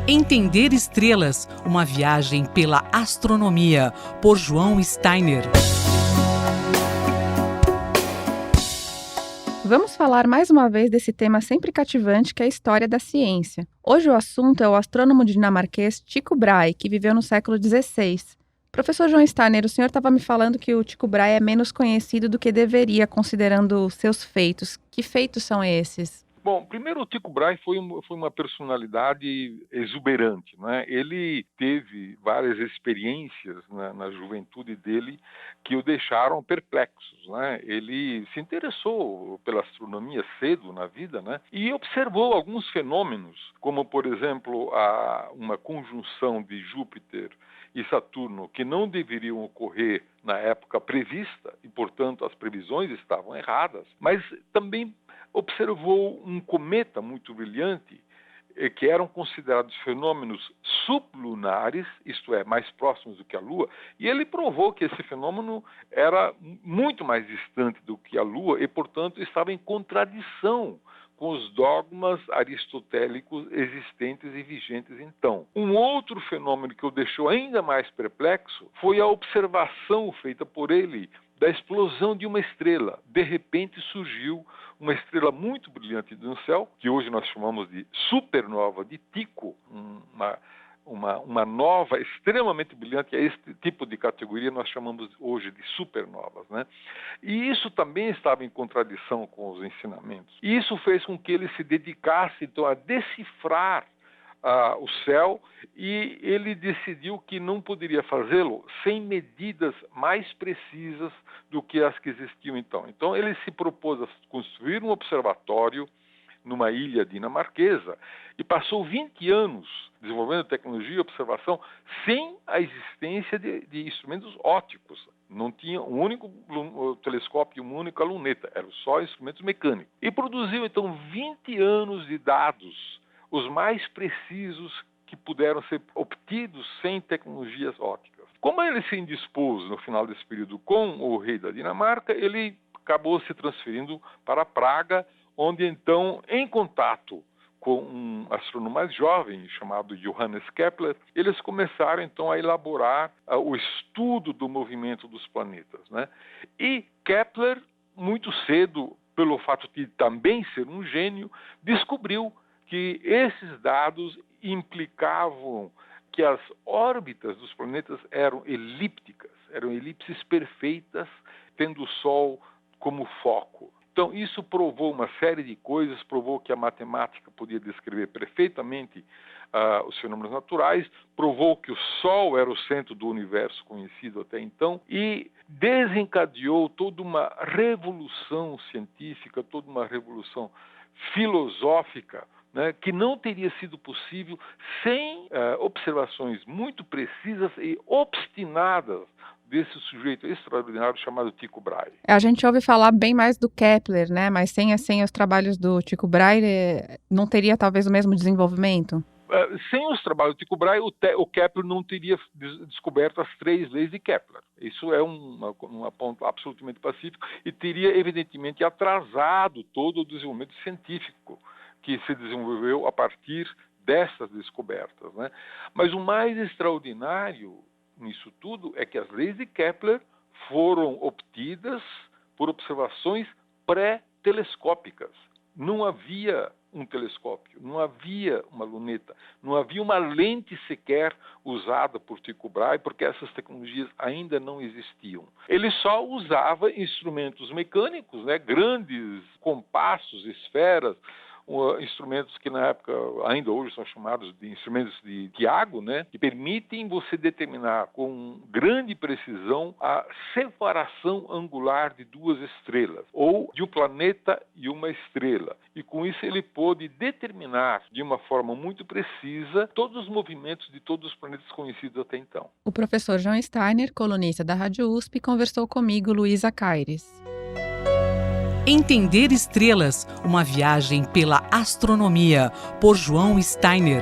Entender estrelas, uma viagem pela astronomia, por João Steiner. Vamos falar mais uma vez desse tema sempre cativante que é a história da ciência. Hoje o assunto é o astrônomo dinamarquês Tycho Brahe, que viveu no século XVI. Professor João Steiner, o senhor estava me falando que o Tycho Brahe é menos conhecido do que deveria, considerando seus feitos. Que feitos são esses? Bom, primeiro o Tycho Brahe foi uma personalidade exuberante, né? Ele teve várias experiências na juventude dele que o deixaram perplexos, né? Ele se interessou pela astronomia cedo na vida, né? E observou alguns fenômenos, como por exemplo uma conjunção de Júpiter e Saturno que não deveriam ocorrer na época prevista e, portanto, as previsões estavam erradas, mas também observou um cometa muito brilhante, que eram considerados fenômenos sublunares, isto é, mais próximos do que a Lua, e ele provou que esse fenômeno era muito mais distante do que a Lua e, portanto, estava em contradição com os dogmas aristotélicos existentes e vigentes então. Um outro fenômeno que o deixou ainda mais perplexo foi a observação feita por ele da explosão de uma estrela. De repente surgiu uma estrela muito brilhante no céu, que hoje nós chamamos de supernova de Tycho, uma nova extremamente brilhante. Este tipo de categoria nós chamamos hoje de supernovas, né? E isso também estava em contradição com os ensinamentos. E isso fez com que ele se dedicasse então a decifrar o céu, e ele decidiu que não poderia fazê-lo sem medidas mais precisas do que as que existiam então. Então ele se propôs a construir um observatório numa ilha dinamarquesa e passou 20 anos desenvolvendo tecnologia e observação sem a existência de instrumentos ópticos. Não tinha um único telescópio e uma única luneta, eram só instrumentos mecânicos. E produziu então 20 anos de dados, os mais precisos que puderam ser obtidos sem tecnologias ópticas. Como ele se indispôs no final desse período com o rei da Dinamarca, ele acabou se transferindo para Praga, onde então, em contato com um astrônomo mais jovem chamado Johannes Kepler, eles começaram então a elaborar o estudo do movimento dos planetas, né? E Kepler, muito cedo, pelo fato de também ser um gênio, descobriu que esses dados implicavam que as órbitas dos planetas eram elípticas, eram elipses perfeitas, tendo o Sol como foco. Então, isso provou uma série de coisas, provou que a matemática podia descrever perfeitamente os fenômenos naturais, provou que o Sol era o centro do universo conhecido até então e desencadeou toda uma revolução científica, toda uma revolução filosófica, né, que não teria sido possível sem observações muito precisas e obstinadas desse sujeito extraordinário chamado Tycho Brahe. A gente ouve falar bem mais do Kepler, né? Mas sem os trabalhos do Tycho Brahe, não teria talvez o mesmo desenvolvimento? Sem os trabalhos do Tycho Brahe, o Kepler não teria descoberto as 3 leis de Kepler. Isso é um ponto absolutamente pacífico e teria, evidentemente, atrasado todo o desenvolvimento científico que se desenvolveu a partir dessas descobertas, né? Mas o mais extraordinário nisso tudo é que as leis de Kepler foram obtidas por observações pré-telescópicas. Não havia um telescópio, não havia uma luneta, não havia uma lente sequer usada por Tycho Brahe, porque essas tecnologias ainda não existiam. Ele só usava instrumentos mecânicos, né, grandes compassos, esferas, instrumentos que na época, ainda hoje são chamados de instrumentos de Diago, né, que permitem você determinar com grande precisão a separação angular de 2 estrelas, ou de um planeta e uma estrela. E com isso ele pôde determinar de uma forma muito precisa todos os movimentos de todos os planetas conhecidos até então. O professor João Steiner, colunista da Rádio USP, conversou comigo, Luísa Caires. Entender estrelas, uma viagem pela astronomia, por João Steiner.